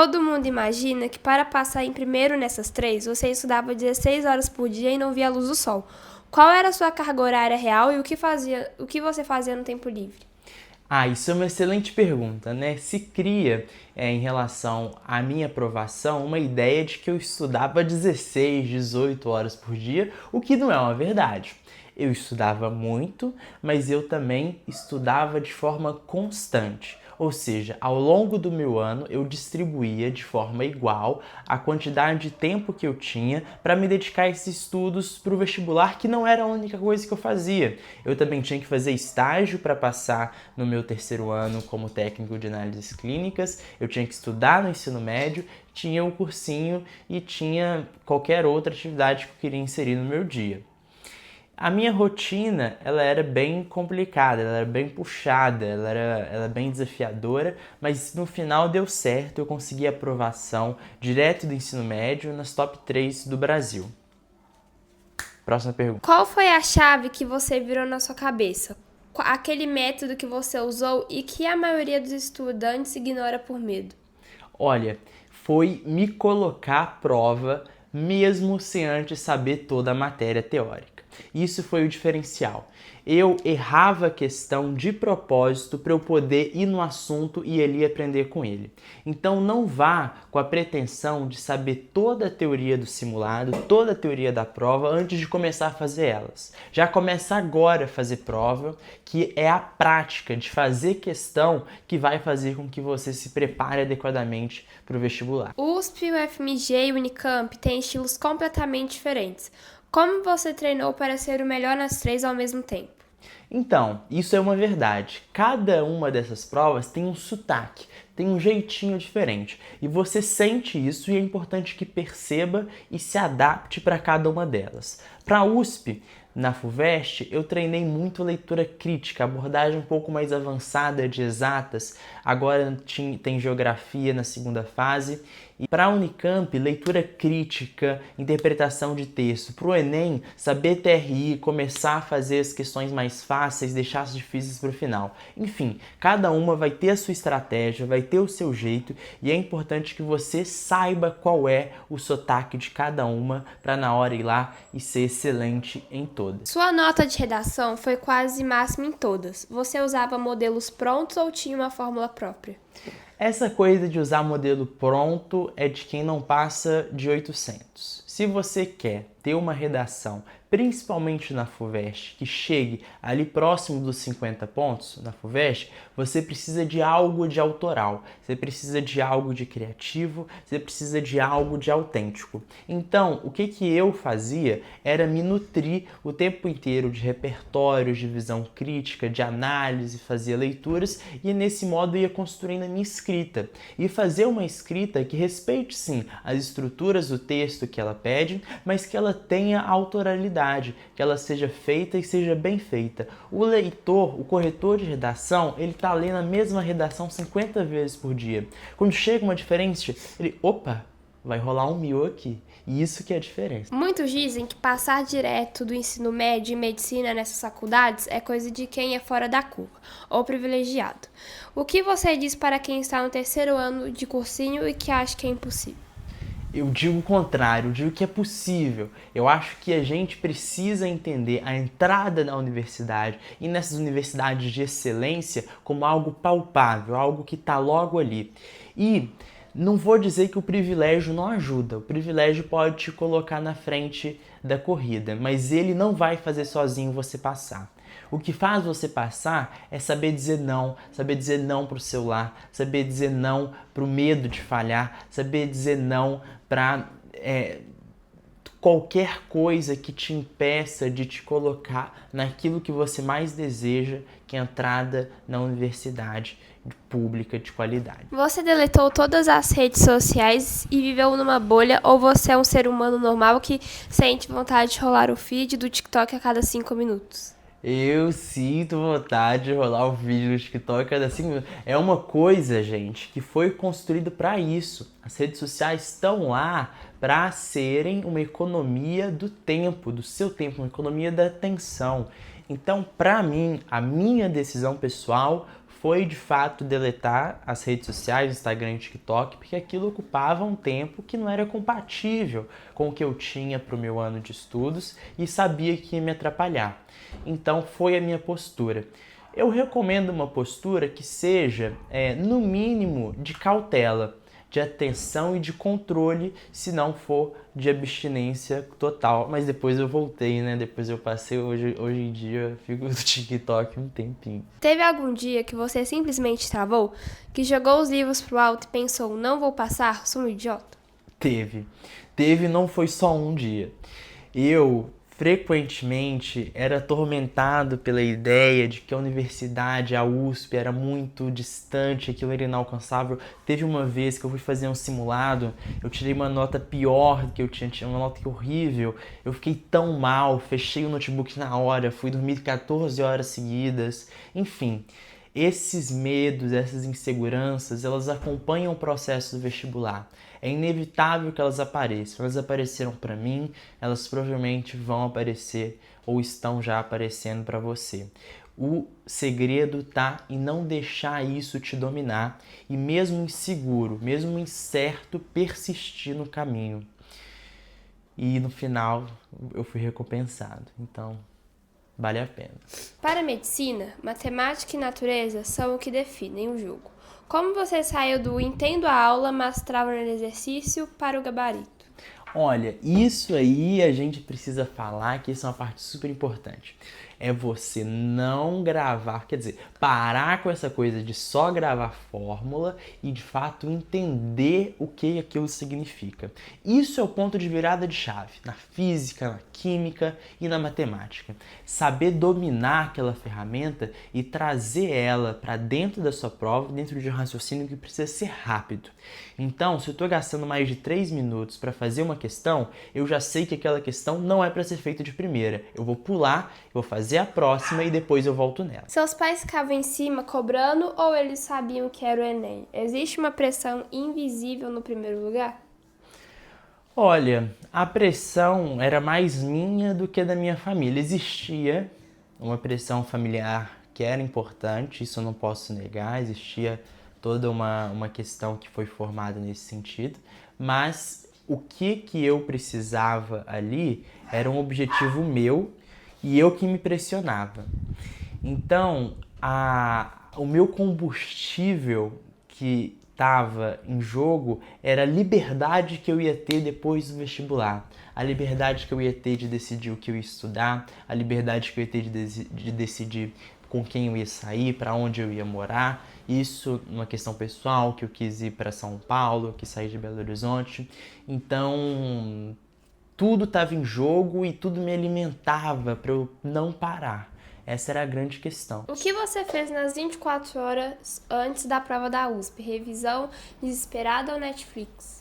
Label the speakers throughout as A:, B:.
A: Todo mundo imagina que para passar em primeiro nessas três, você estudava 16 horas por dia e não via a luz do sol. Qual era a sua carga horária real e o que você fazia no tempo livre?
B: Isso é uma excelente pergunta, né? Se cria, em relação à minha aprovação, uma ideia de que eu estudava 16, 18 horas por dia, o que não é uma verdade. Eu estudava muito, mas eu também estudava de forma constante. Ou seja, ao longo do meu ano eu distribuía de forma igual a quantidade de tempo que eu tinha para me dedicar a esses estudos para o vestibular, que não era a única coisa que eu fazia. Eu também tinha que fazer estágio para passar no meu terceiro ano como técnico de análises clínicas, eu tinha que estudar no ensino médio, tinha o cursinho e tinha qualquer outra atividade que eu queria inserir no meu dia. A minha rotina, ela era bem complicada, ela era bem puxada, ela era bem desafiadora, mas no final deu certo, eu consegui aprovação direto do ensino médio nas top 3 do Brasil. Próxima pergunta.
A: Qual foi a chave que você virou na sua cabeça? Aquele método que você usou e que a maioria dos estudantes ignora por medo?
B: Olha, foi me colocar à prova mesmo sem antes saber toda a matéria teórica. Isso foi o diferencial. Eu errava a questão de propósito para eu poder ir no assunto e ali aprender com ele. Então não vá com a pretensão de saber toda a teoria do simulado, toda a teoria da prova antes de começar a fazer elas. Já começa agora a fazer prova, que é a prática de fazer questão que vai fazer com que você se prepare adequadamente para o vestibular.
A: O USP, o FMG e o Unicamp têm estilos completamente diferentes. Como você treinou para ser o melhor nas três ao mesmo tempo?
B: Então, isso é uma verdade. Cada uma dessas provas tem um sotaque, tem um jeitinho diferente. E você sente isso e é importante que perceba e se adapte para cada uma delas. Para a USP, na FUVEST, eu treinei muito leitura crítica, abordagem um pouco mais avançada de exatas. Agora tem geografia na segunda fase. E para a Unicamp, leitura crítica, interpretação de texto. Para o Enem, saber TRI, começar a fazer as questões mais fáceis, deixar as difíceis para o final. Enfim, cada uma vai ter a sua estratégia, vai ter o seu jeito e é importante que você saiba qual é o sotaque de cada uma para na hora ir lá e ser excelente em todas.
A: Sua nota de redação foi quase máxima em todas. Você usava modelos prontos ou tinha uma fórmula própria?
B: Essa coisa de usar modelo pronto é de quem não passa de 800. Se você quer ter uma redação, principalmente na FUVEST, que chegue ali próximo dos 50 pontos na FUVEST, você precisa de algo de autoral, você precisa de algo de criativo, você precisa de algo de autêntico. Então, o que eu fazia era me nutrir o tempo inteiro de repertórios, de visão crítica, de análise, fazia leituras e nesse modo ia construindo a minha escrita. E fazer uma escrita que respeite sim as estruturas do texto que ela pede, mas que ela tenha autoralidade, que ela seja feita e seja bem feita. O leitor, o corretor de redação, ele está lendo a mesma redação 50 vezes por dia. Quando chega uma diferença, ele, opa, vai rolar um mil aqui. E isso que é a diferença.
A: Muitos dizem que passar direto do ensino médio e medicina nessas faculdades é coisa de quem é fora da curva, ou privilegiado. O que você diz para quem está no terceiro ano de cursinho e que acha que é impossível?
B: Eu digo o contrário, eu digo que é possível. Eu acho que a gente precisa entender a entrada na universidade e nessas universidades de excelência como algo palpável, algo que está logo ali. E não vou dizer que o privilégio não ajuda, o privilégio pode te colocar na frente da corrida, mas ele não vai fazer sozinho você passar. O que faz você passar é saber dizer não para o celular, saber dizer não para o medo de falhar, saber dizer não para qualquer coisa que te impeça de te colocar naquilo que você mais deseja, que é a entrada na universidade pública de qualidade.
A: Você deletou todas as redes sociais e viveu numa bolha ou você é um ser humano normal que sente vontade de rolar o feed do TikTok a cada 5 minutos?
B: Eu sinto vontade de rolar o vídeo no TikTok cada 5 minutos. É uma coisa, gente, que foi construída para isso. As redes sociais estão lá para serem uma economia do tempo, do seu tempo, uma economia da atenção. Então, para mim, a minha decisão pessoal foi de fato deletar as redes sociais, Instagram e TikTok, porque aquilo ocupava um tempo que não era compatível com o que eu tinha para o meu ano de estudos e sabia que ia me atrapalhar. Então foi a minha postura. Eu recomendo uma postura que seja, no mínimo, de cautela, de atenção e de controle, se não for de abstinência total. Mas depois eu voltei, né? Depois eu passei, hoje em dia eu fico no TikTok um tempinho.
A: Teve algum dia que você simplesmente travou, que jogou os livros pro alto e pensou, não vou passar, sou um idiota?
B: Teve, não foi só um dia. Eu frequentemente era atormentado pela ideia de que a universidade, a USP, era muito distante, aquilo era inalcançável. Teve uma vez que eu fui fazer um simulado, eu tirei uma nota pior do que eu tinha, uma nota horrível. Eu fiquei tão mal, fechei o notebook na hora, fui dormir 14 horas seguidas. Enfim, esses medos, essas inseguranças, elas acompanham o processo do vestibular. É inevitável que elas apareçam. Elas apareceram para mim, elas provavelmente vão aparecer ou estão já aparecendo para você. O segredo tá em não deixar isso te dominar e mesmo inseguro, mesmo incerto, persistir no caminho. E no final eu fui recompensado. Então, vale a pena.
A: Para a medicina, matemática e natureza são o que definem o jogo. Como você saiu do entendo a aula, mas trava no exercício para o gabarito?
B: Olha, isso aí a gente precisa falar que isso é uma parte super importante. É você não gravar, quer dizer, parar com essa coisa de só gravar fórmula e de fato entender o que aquilo significa. Isso é o ponto de virada de chave na física, na química e na matemática. Saber dominar aquela ferramenta e trazer ela para dentro da sua prova, dentro de um raciocínio que precisa ser rápido. Então, se eu estou gastando mais de 3 minutos para fazer uma questão, eu já sei que aquela questão não é para ser feita de primeira. Eu vou pular, eu vou fazer a próxima e depois eu volto nela.
A: Seus pais ficavam em cima cobrando ou eles sabiam que era o Enem? Existe uma pressão invisível no primeiro lugar?
B: Olha, a pressão era mais minha do que da minha família. Existia uma pressão familiar que era importante, isso eu não posso negar, existia toda uma questão que foi formada nesse sentido, mas o que eu precisava ali era um objetivo meu e eu que me pressionava. Então, o meu combustível que estava em jogo era a liberdade que eu ia ter depois do vestibular, a liberdade que eu ia ter de decidir o que eu ia estudar, a liberdade que eu ia ter de decidir com quem eu ia sair, para onde eu ia morar. Isso numa questão pessoal, que eu quis ir para São Paulo, eu quis sair de Belo Horizonte. Então, tudo estava em jogo e tudo me alimentava para eu não parar. Essa era a grande questão.
A: O que você fez nas 24 horas antes da prova da USP? Revisão desesperada ou Netflix?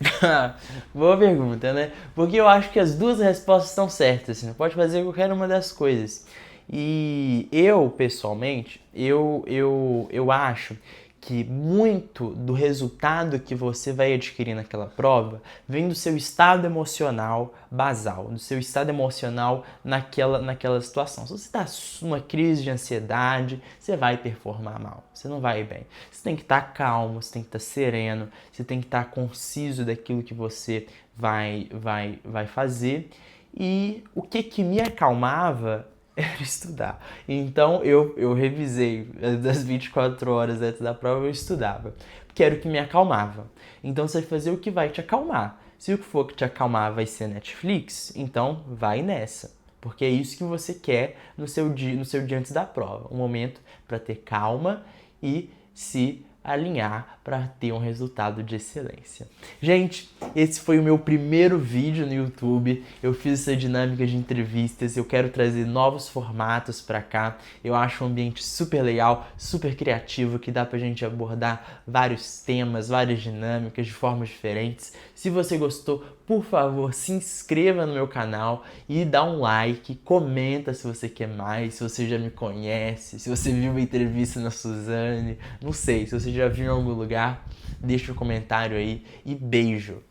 B: Boa pergunta, né? Porque eu acho que as duas respostas estão certas. Você pode fazer qualquer uma das coisas. E eu, pessoalmente, eu acho que muito do resultado que você vai adquirir naquela prova vem do seu estado emocional basal, do seu estado emocional naquela situação. Se você está numa crise de ansiedade, você vai performar mal, você não vai ir bem. Você tem que estar calmo, você tem que estar sereno, você tem que estar conciso daquilo que você vai fazer. E o que me acalmava era estudar. Então eu revisei das 24 horas antes da prova, eu estudava, porque era o que me acalmava. Então você vai fazer o que vai te acalmar. Se o que for que te acalmar vai ser Netflix, então vai nessa. Porque é isso que você quer no seu dia antes da prova. Um momento para ter calma e se alinhar para ter um resultado de excelência. Gente, esse foi o meu primeiro vídeo no YouTube. Eu fiz essa dinâmica de entrevistas, eu quero trazer novos formatos para cá. Eu acho um ambiente super legal, super criativo, que dá pra gente abordar vários temas, várias dinâmicas de formas diferentes. Se você gostou, por favor, se inscreva no meu canal e dá um like, comenta se você quer mais, se você já me conhece, se você viu uma entrevista na Suzane, não sei, se você já viu em algum lugar, deixa um comentário aí e beijo!